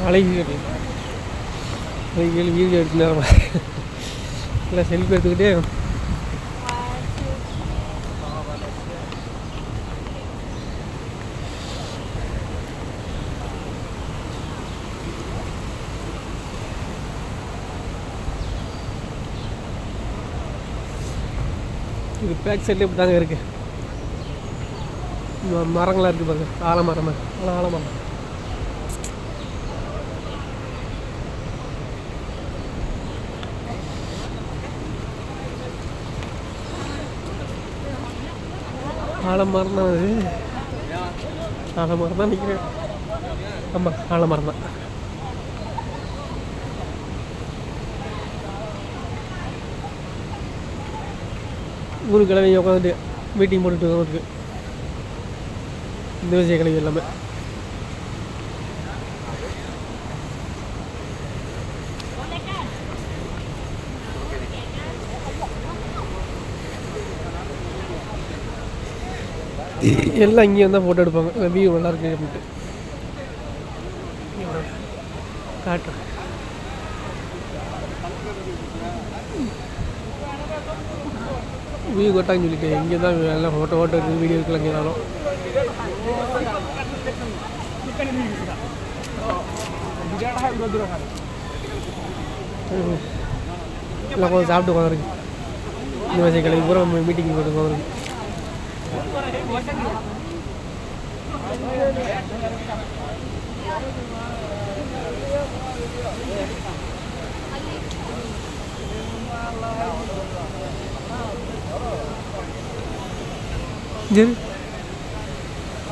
நாளைக்கு வீடியோ எடுத்து நேரம் இல்லை செல்ஃபி எடுத்துக்கிட்டே இது பேக் சைட்லேயே இப்படி தாங்க இருக்குது. மரங்களாக இருக்குது பாருங்க, ஆலமரம் ஆலமரம். ஆலமரம் தான் அது, ஆலமரம் தான் நிற்கிறேன். ஆமாம், ஆலமரம் தான். ஊருக்கு கிளம்பி உட்காந்துட்டு மீட்டிங் போட்டுட்டு இருக்கு இந்த விஷய கிளம்பி எல்லாமே. எல்லாம் இங்கேயே வந்தால் ஃபோட்டோ எடுப்பாங்க. வியூ நல்லா இருக்கு அப்படின்ட்டு காட்டுறேன். வியூ கொட்டான்னு சொல்லிட்டு இங்கே தான் எல்லாம் ஃபோட்டோ இருக்குது, வீடியோ இருக்குல்ல. இங்கே இருந்தாலும் எல்லாம் கொஞ்சம் சாப்பிட்டு உட்காந்துருக்கு. இந்த வயசு கிளம்பி பூரா மீட்டிங் போட்டு உட்காந்துருக்கு.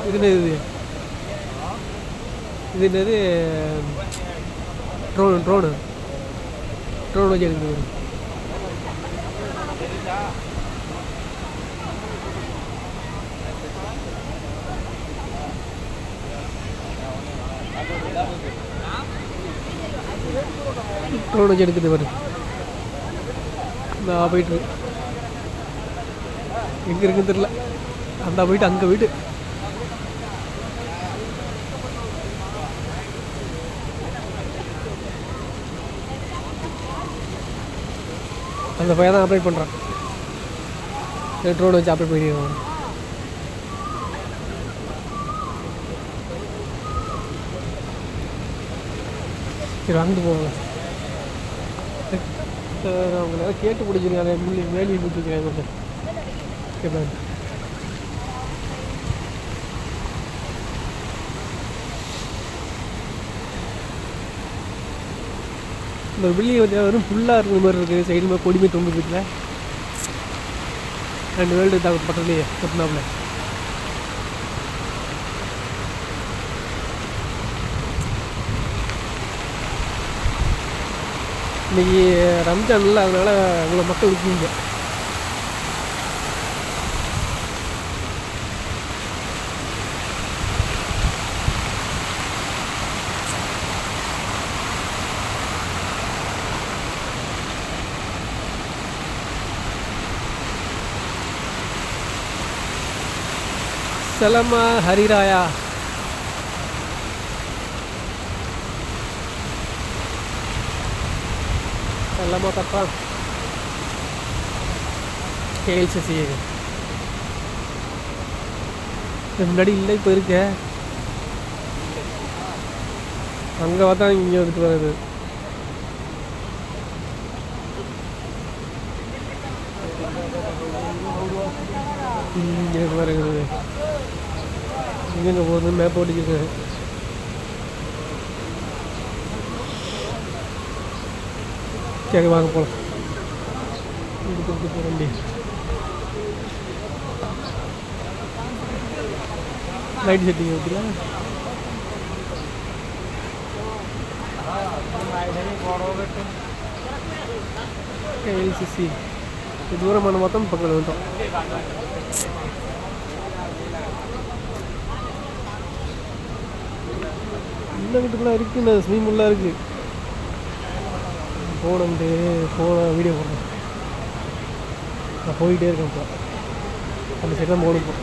இது என்னது, இது என்னது, ட்ரோனு வச்சு எடுக்குது. ட்ரோன் வச்சு எடுக்குது பாரு. நான் போயிட்டு எங்கே இருக்குன்னு தெரியல. அந்த போயிட்டு அங்கே போயிட்டு அந்த பையன் தான் ஆப்ரேட் பண்ணுறான். ட்ரோன் வச்சு ஆப்ரேட் பண்ணிடுவான். சரி வாங்கிட்டு போவாங்க. அவங்க எதாவது கேட்டு பிடிச்சிருக்காங்க, மேலே பிடிச்சிருக்காங்க. கேட்பாங்க. இந்த பில்டிங் வந்து வெறும் ஃபுல்லாக இருக்கிற மாதிரி இருக்குது. சைடு மாதிரி கொடிமே தொங்கு வீட்டில் 2 வேர்ல்டு பக்கத்துலேயே கொட்டினாப்புல. இன்றைக்கி ரம்ஜான் இல்லை, அதனால் இவ்வளோ மக்கள் இருக்குங்க. Selama Hari Raya. Selamat apa? KLCC. முன்னாடி இல்லை, இப்போ இருக்க அங்கே பார்த்தா இங்கே வந்துட்டு வருது. இங்கே வருது. எங்கே போகுது மேப் ஓடிச்சிருக்கேன். சரி வாங்க போகலாம். எடுத்துக்கிட்டு போக வேண்டிய லைட் செட்டிங் ஓகேங்களா. KLCC தூரமான மொத்தம் பக்கத்தில் வந்துட்டோம். இன்னும் வீட்டுக்குள்ளே இருக்குன்னு ஸ்விம்மிங்லாம் இருக்குது. போனோம்ட்டு வீடியோ போடுறேன். நான் போயிட்டே இருக்கேன். இப்போ அந்த சைடு தான் போகணும். இப்போ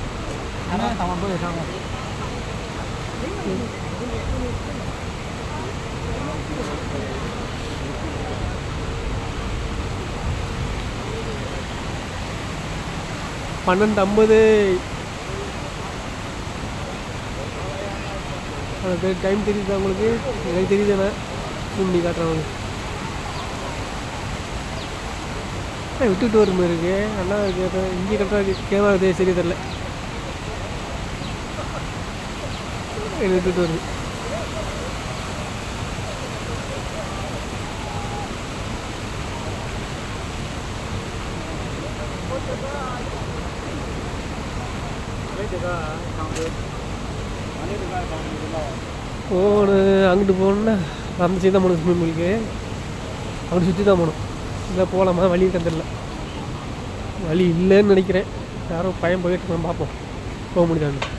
12:50. அது டைம் தெரியுதா உங்களுக்கு? எனக்கு தெரியுதுண்ணா. பண்ணி காட்டுறவங்க விட்டுவிட்டு வரும் இருக்கு. நல்லா இங்கே கரெக்டாக கேமரா சரி தெரில. விட்டுட்டு வருது. அங்கிட்டு போகணுன்னா அந்த சைடு தான் போகணும். ஸ்விம்மிங் பூலுக்கு அப்படி சுற்றி தான் போகணும். இல்லை போகலாமா? வழி தந்துடல. வழி இல்லைன்னு நினைக்கிறேன். யாரோ பையன் போயிட்டு நம்ம பார்ப்போம் போக முடியாது.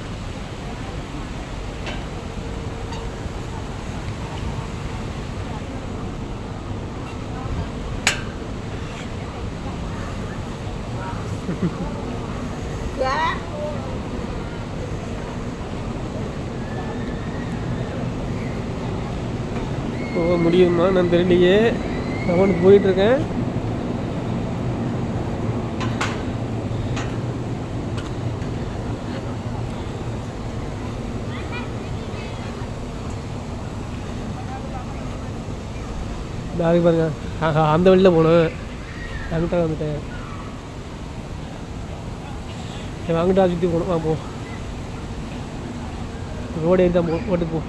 போக முடியுமா நான் தெரியலையே. அவனுக்கு போயிட்டுருக்கேன். அது பாருங்க அந்த வழியில் போனேன். அங்கிட்ட வந்துட்டேன். அங்கிட்ட சுற்றி போகணும். போ ரோடு ஏறி தான் ஓட்டுக்கு போ.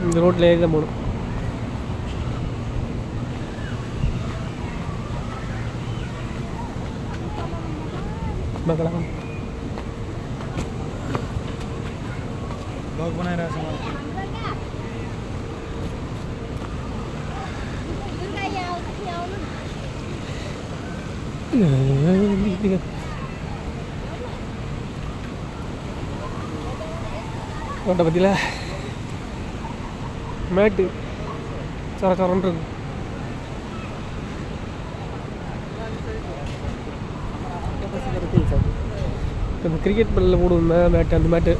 இந்த ரோட்டில் ஏறி தான் போகணும். பார்க்கலாம். ரோட்டை பற்றியில் மேட்டு சரன்னு இருக்கு. இந்த கிரிக்கெட் பல்லில் போடுவோம் மேட்டு. அந்த மேட்டு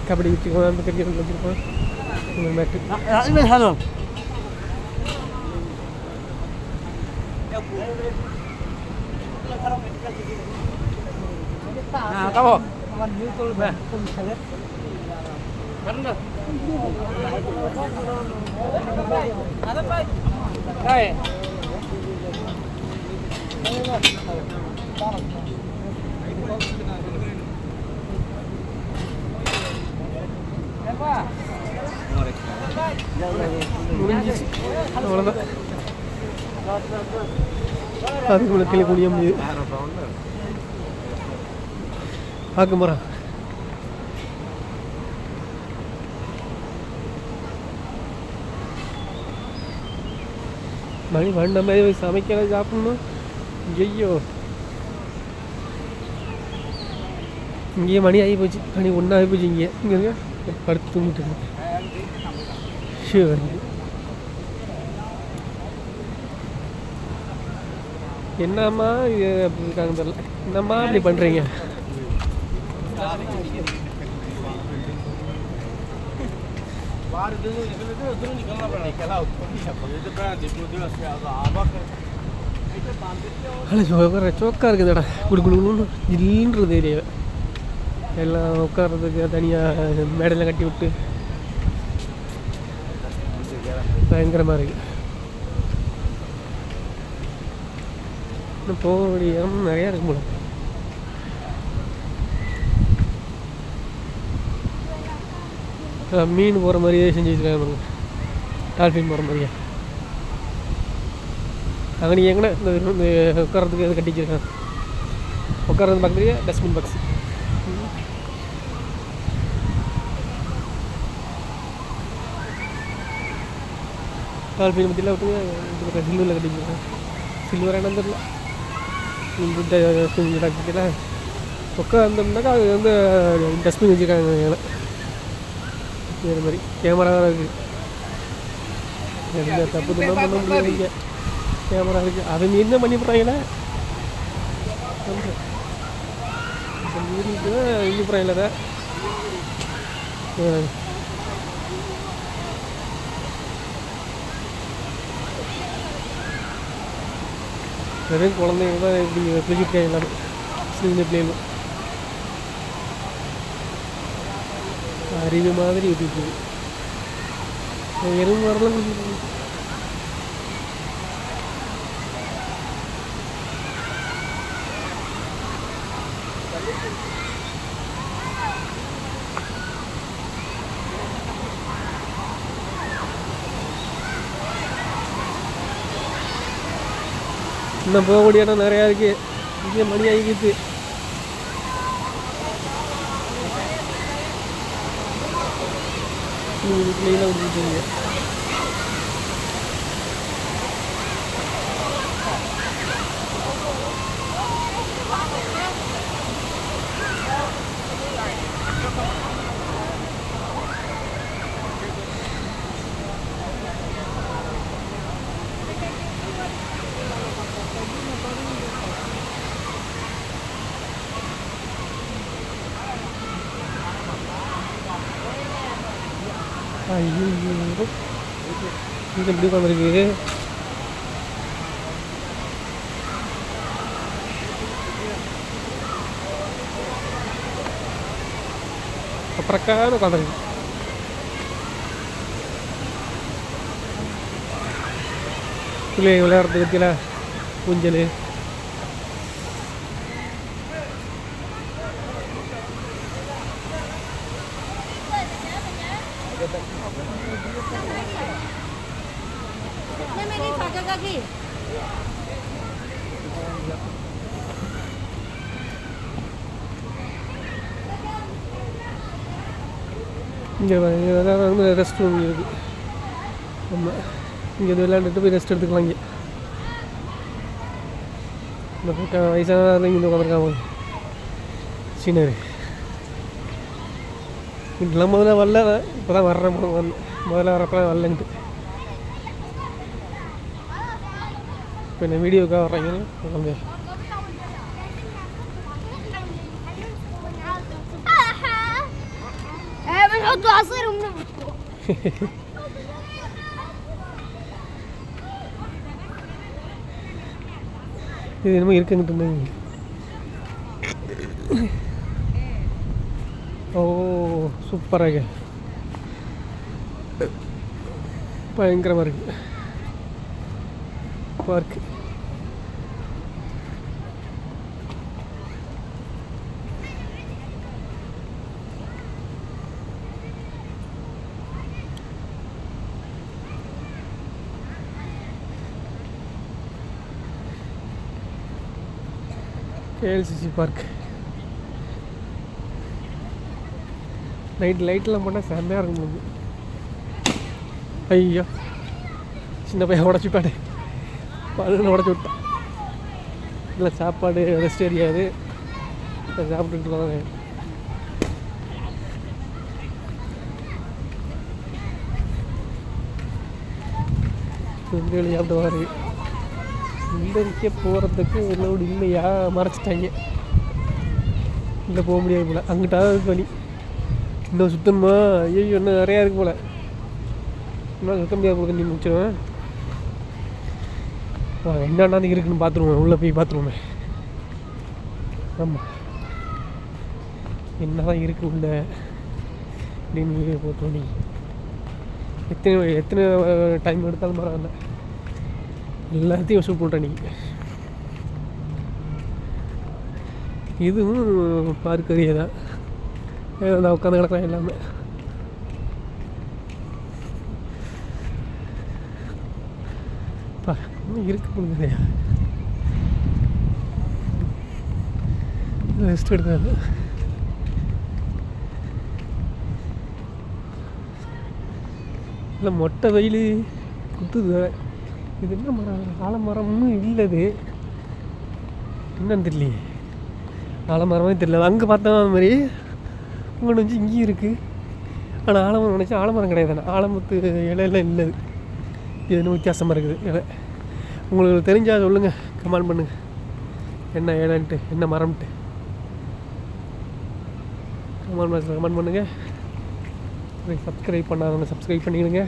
கபடி வச்சுருக்கோம். அந்த கிரிக்கெட் வச்சுருக்கோம். இந்த மேட்டு ஹலோ முடிஞ்சிச்சு. அவ்வளோதான். அதுக்குள்ள கிளி குடிய முடியுது. பார்க்க போகிறான். மணி 12 சமைக்கிற சாப்பிடணும். ஐயோ இங்கேயே மணி ஆகி போச்சு. மணி 1 ஆகி போச்சு. இங்கே படுத்து தூங்கிட்டு இருக்கு. என்னம்மா இது அப்படி இருக்காங்க தெரியல. என்னம்மா அப்படி பண்ணுறீங்க? சோக்கா இருக்குதுடா. குடுக்குன்னு இல்லைன்றது ஏரியாவை எல்லாம் உட்கார்றதுக்கு தனியாக மேடையில் கட்டி விட்டு பயங்கரமாக இருக்குது. இன்னும் போக வேண்டிய இடம் நிறையா இருக்கு போல. மீன் போகிற மாதிரியே செஞ்சு வச்சுருக்காங்க. டால்ஃபின் போகிற மாதிரியே. அங்கே நீ எங்கன்னா இந்த உட்காரத்துக்கு எது கட்டி வச்சுருக்காங்க. உட்காரது பக்கத்துலேயே டஸ்ட்பின் பாக்ஸ். டால்ஃபின் பற்றிலாம் விட்டு சில்வரில் கட்டி வச்சுருக்காங்க. சில்வர் என்ன தெரியல. பக்கத்தில் உட்காந்தோம்னாக்கா அது வந்து டஸ்ட்பின் வச்சுருக்காங்க. வேறு மாதிரி கேமரா தான் இருக்குது. எந்த தப்பு தான் பண்ண முடியாது. கேமரா இருக்குது. அதை மீறி தான் பண்ணி போடுறாங்களே. மீறிட்டு இது போகிறாங்களே அதை. வெறும் குழந்தைங்க தான் இப்படி குளிச்சுட்டு எல்லாமே சின்ன பிள்ளைகளும் அருவி மாதிரி ஊற்றிட்டு எறும்பு வரலாம் குளிச்சுட்டு இன்னும் போகக்கூடிய இடம் நிறையா இருக்குது. இங்கே மணி ஆகிக்கிது. க்ளீனாக விட்டுருக்கீங்க. ஐயோ இங்கே எப்படி உட்காந்துருக்கு. அப்புறக்கான உட்காந்துருக்கு. பிள்ளைங்க விளையாடுறது பற்றியில ஊஞ்சல் இங்கே வந்து ரெஸ்ட் ரூம் இருக்குது. நம்ம இங்கே விளையாண்டுட்டு போய் ரெஸ்ட் எடுத்துக்கலாம். இங்கே இந்த பக்கம் வயசான இங்கே உட்காந்துருக்காங்க சீனரி. இதெல்லாம் முதல்ல வரல, இப்போ தான் வர்றேன். முதல்ல வரப்பெல்லாம் வரலன்ட்டு இப்போ என்ன வீடியோக்காக வர்றீங்கன்னு வந்து இது என்னமோ இருக்குங்கிட்டு இருந்தேங்க. ஓ சூப்பராக பயங்கரமாக இருக்குது பார்க்கு. KLCC park. நைட் லைட்லாம் போட்டால் செம்மையாக இருக்கும். ஐயோ சின்ன பையன் உடச்சிப்பாடு பழுன்னு உடச்சி விட்டான். இல்லை சாப்பாடு ரெஸ்ட் தெரியாது, சாப்பிட்டுட்டு வாங்க. சாப்பிட்டு வாரு. இந்த இருக்க போகிறதுக்கு லோடு இல்லையா, மறைச்சிட்டாங்க. இல்லை போக முடியாது போல். அங்கிட்டாவது இருக்கு வழி. இன்னும் சுத்தணுமா? ஐயோ இன்னும் நிறையா இருக்கு போல். இன்னும் சுத்த முடியாது போல. நீ முடிச்சிடுவேன். என்னென்னா இருக்குன்னு பார்த்துருவோம். உள்ளே போய் பார்த்துருவோமே. ஆமாம் என்ன தான் இருக்குது உள்ள அப்படின்னு போட்டோம். நீ எத்தனை டைம் எடுத்தாலும் பரவாயில்ல, எல்லாத்தையும் வசூல் பண்ணுறேன். நீங்கள் இதுவும் பார்க் அறிய தான் நான் உட்காந்து கிடக்கிறேன். எல்லாமே இன்னும் இருக்கு இல்லையா, ரெஸ்ட் எடுக்காது. இல்லை மொட்டை வெயில் குத்துது. இது என்ன மரம்? ஆலமரம்னு இல்லது என்னன்னு தெரியலையே. ஆலமரமே தெரியல. அங்கே பார்த்தா அது மாதிரி இங்கே வந்து இங்கேயும் இருக்குது. ஆனால் ஆலமரம் நினச்சா ஆலமரம் கிடையாது. ஆலமரத்து இலையெல்லாம் இல்லது. இது இன்னும் வித்தியாசமாக இருக்குது இலை. உங்களுக்கு தெரிஞ்சால் சொல்லுங்கள், கமெண்ட் பண்ணுங்கள் என்ன இலைன்ட்டு, என்ன மரம்ன்ட்டு கமெண்ட் பாக்ஸில் கமெண்ட் பண்ணுங்கள். சப்ஸ்கிரைப் பண்ணாதவங்க சப்ஸ்கிரைப் பண்ணிவிடுங்க,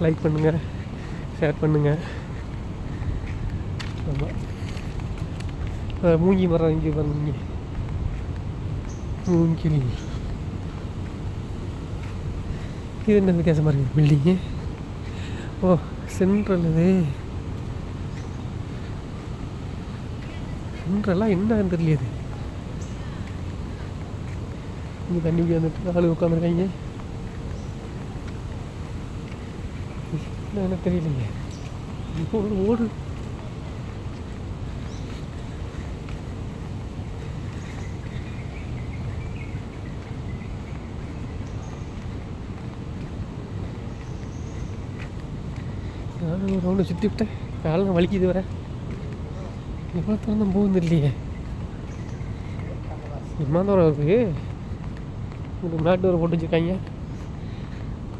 லைக் பண்ணுங்கள், ஷேர் பண்ணுங்கள். ஆமாம். மூங்கி மரம் இங்கே பாருங்க, மூங்கில். இது என்ன வித்தியாசமாக இருக்குது பில்டிங்கு? ஓ சென்ட்ரல். இது சென்ட்ரலாக என்னன்னு தெரியலையே. இங்கே தண்ணி வந்துட்டு ஆளு உட்காந்துருக்காங்க. என்ன தெரியலைங்க. ஓடு நானும் ஒரு ரவுண்டு சுற்றி விட்டேன். காலம் வலிக்குது வர. எவ்வளோ திறந்தும் போகுது இல்லையே. இம்மாந்தோரம் இருக்குது. இந்த மேட்டு ஒரு போட்டு வச்சுருக்காங்க.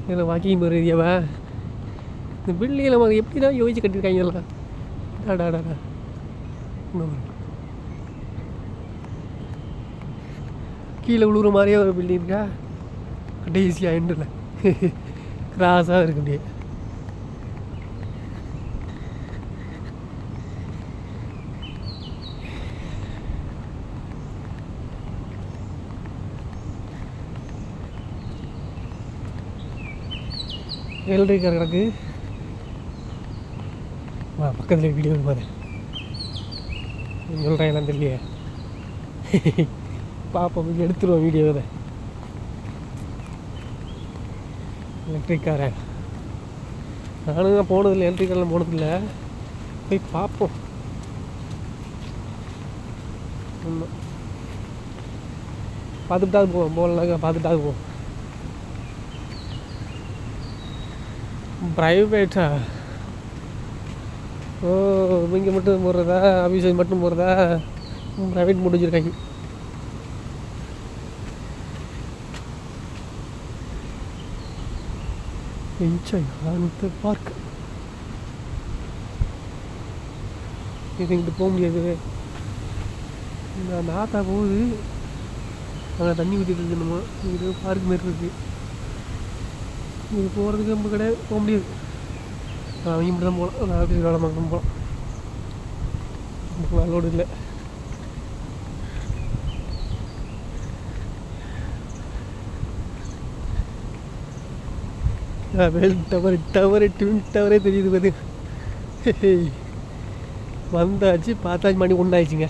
இதில் வாக்கிங் போகிற ஏரியாவா? இந்த பில்டிங்கில் நம்ம எப்படி தான் யோசிச்சு கட்டியிருக்காங்க இதெல்லாம். டாடாடா கீழே விழுகிற மாதிரியே ஒரு பில்டிங் இருக்கா. கடைசியாக எண்டில் கிராஸாக இருக்கு அப்படியே. எலக்ட்ரிக் கார் கிடக்கு. வா பக்கத்தில் வீடியோ பாரு. சொல்கிறேன் எல்லாம் தெரியலையே. பார்ப்போம், எடுத்துருவோம் வீடியோவை. எலக்ட்ரிக் காரை நானும் தான் போனதில்லை, எலக்ட்ரிக் காரெலாம் போனதில்லை. போய் பார்ப்போம். ஆமாம், பார்த்துட்டாது போவோம். போகலனாக்கா பார்த்துட்டாது போவோம். ப்ரைவேட்டா? ஓ இங்கே மட்டும் போடுறதா? ஆஃபீஸுக்கு மட்டும் போடுறதா? ப்ரைவேட் முடிஞ்சிருக்காங்க. என்ஜாய் அந்த பார்க். இது இங்கிட்டு போக முடியாது. நான் நாத்தா போகுது. அங்கே தண்ணி ஊற்றிட்டு இருக்கணுமா? இது பார்க் மாரி இருக்குது. இது போகிறதுக்கு நம்ம கிடையாது, போக முடியாது. அவங்க மட்டும் தான் போகலாம். நான் ஆஃபீஸ் வேலை பார்க்கணும் போகலாம். நமக்கு வேலோடு இல்லை. வேல் டவரு ட்வின் டவரே தெரியுது பாரு. வந்தாச்சு, பார்த்தாச்சு. மணி ஒன்றாயிடுச்சுங்க.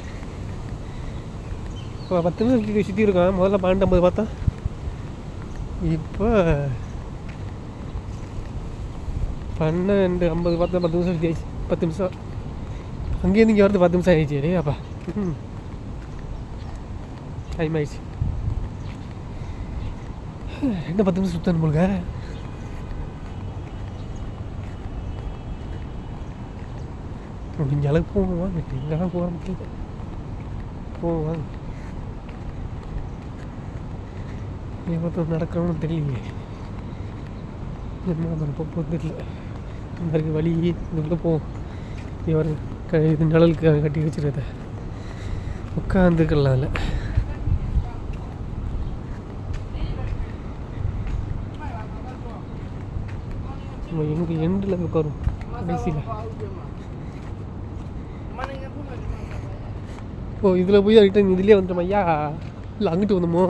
இப்போ 10 நிமிஷம் சுற்றி இருக்கோம். முதல்ல 12:50 பார்த்தா, இப்போ 12:50 பார்த்தா 10 நிமிஷம் சுற்றி ஆயிடுச்சு. 10 நிமிஷம் அங்கேருந்து இங்கே வரது 10 நிமிஷம் ஆயிடுச்சு. அடே அப்பா, டைம் ஆயிடுச்சு. என்ன 10 நிமிஷம் சுற்றணும் போலுங்க. முடிஞ்ச அளவுக்கு போவாங்க. எங்கெல்லாம் போக முடியல. போவாங்க. எவ்வளோ நடக்கணும்னு தெரியலையே. என்ன அதை போக தெரியல. இந்த மாதிரி வழி இதுக்குள்ளே போவோம். இவர் இது நிழலுக்கு கட்டி வச்சுருத உட்காந்துக்கலாம். அதில் நம்ம எங்கே எண்டில் உட்காரும் கடைசியில். ஓ இதில் போய் ரிட்டன் இதுலேயே வந்துட்டோம் ஐயா. இல்லை அங்கிட்டு வந்தோமோ?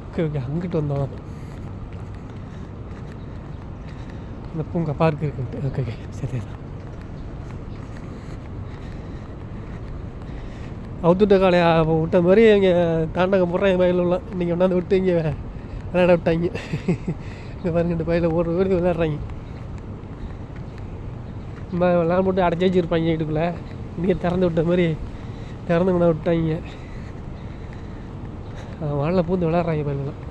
ஓகே ஓகே, அங்கிட்டு வந்தோம். இந்த பூங்கா பார்க் இருக்குன்ட்டு. ஓகே ஓகே, சரி தான். அவுத்துட்ட காலையா விட்ட மாதிரி இங்கே தாண்டகம் போடுறேன். என் பயிலெலாம் இன்றைக்கி ஒன்றாந்து விட்டு இங்கே விளையாட விட்டாங்க. இங்கே பாருங்க, இந்த பயில ஓடுற ஓடி விளையாடுறாங்க. விளையாட போட்டு அடைச்சி வச்சுருப்பாங்க வீட்டுக்குள்ளே. இன்றைக்கி திறந்து விட்ட மாதிரி திறந்து கொண்டா விட்டாங்க. வானில் பூந்து விளையாடுறாங்க பயிலெலாம்.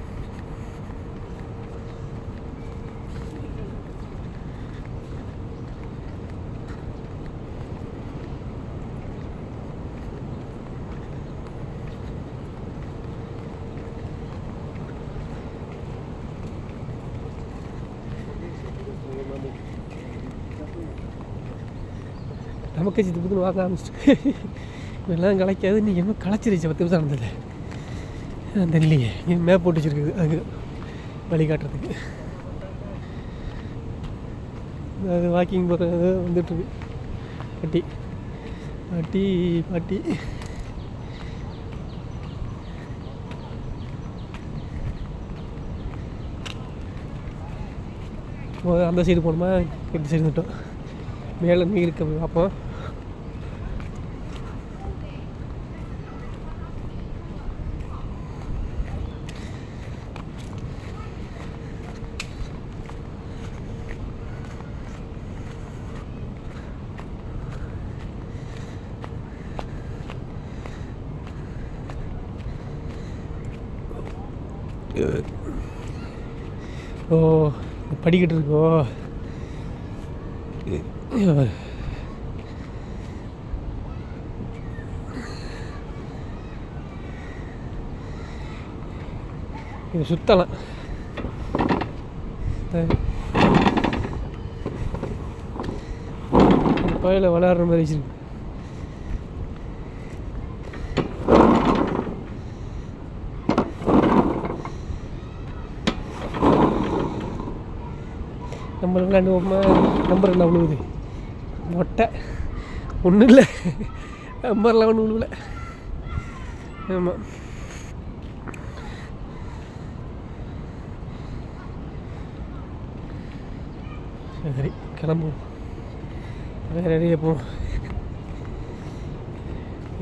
நமக்கு இது புதுன்னு வாங்க ஆரம்பிச்சிட்டு இதெல்லாம் கலைக்காது. நீ என்ன களைச்சிருச்சு 10 நிமிஷம் இருந்தது தெரியலையே. இங்கே மேப் போட்டு வச்சுருக்குது அது வழிகாட்டுறதுக்கு. அது வாக்கிங் போகிறது வந்துட்டுருக்கு கட்டி. பாட்டி பாட்டி அந்த சைடு போகணுமா? இந்த சைடு வந்துட்டோம். மேலே நீர் இருக்க போய் பார்ப்போம். ஓ படிக்கிட்டு இருக்கோ. இது சுத்தலாம். கோயிலில் விளையாடுற மாதிரி வச்சிருக்கு. நம்பர் விளையாண்டு நம்பர் என்ன விழுவுது? மொட்டை ஒன்றும் இல்லை, நம்பர்லாம் ஒன்றும் விழுவல. ஆமாம், சரி கிளம்புவோம். வேறு நிறைய போவோம்.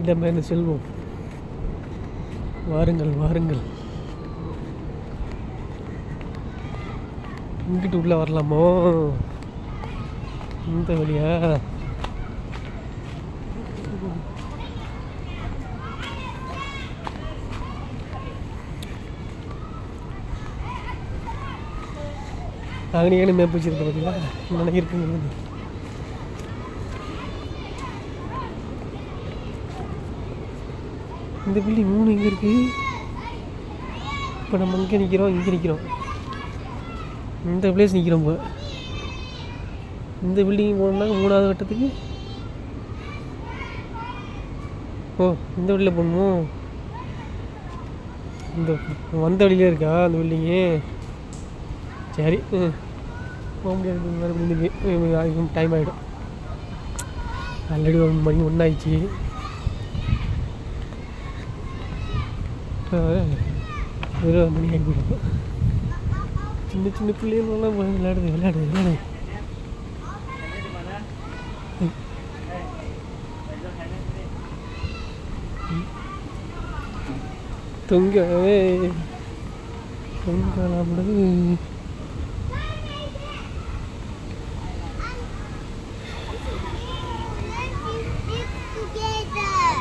இடம்பெயர்ந்து செல்வோம். வாருங்கள் வாருங்கள். இங்கிட்டு உள்ளே வரலாமோ? இந்த வழியா? அங்கேயே மேப் வச்சுருக்க பார்த்தீங்களா? என்ன இருக்குங்க. இந்த பில்டிங் 3 எங்கே இருக்குது? இப்போ நம்ம இங்கே நிற்கிறோம். இந்த பிளேஸ் நிற்கிறோம். இப்போ இந்த பில்டிங் போகணும்னா 3வது கட்டத்துக்கு. ஓ, இந்த வழியில் போகணுமோ? இந்த வந்த வழியிலே இருக்கா அந்த பில்டிங்கு? சரி, போக முடியாது. மறுபடியும் டைம் ஆகிடும். ஆல்ரெடி 1 மணி 1 ஆயிடுச்சு. வெறும் மணி ஆகி போயிடும். சின்ன சின்ன பிள்ளைகளெல்லாம் விளையாடுது. தொங்கலாம்.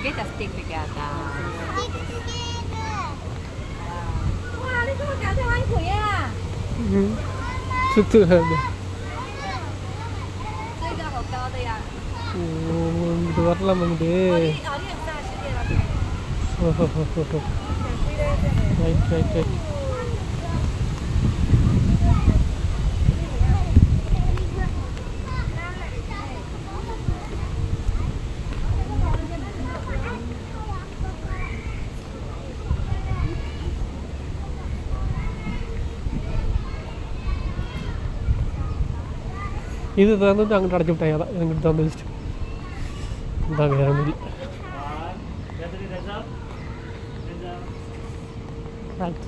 Kita stick together. Wow, ini cuma kata main kuya. சுற்றுறாரு. இங்கிட்டு வரலாம். இங்கிட்டு ரைட். இது திறந்து அங்கிட்டு அடைச்சி விட்டாங்க. தான் எங்கிட்ட திறந்து வச்சுட்டு இந்தாங்க. வேறு ஒன்றும் இல்லை. Right.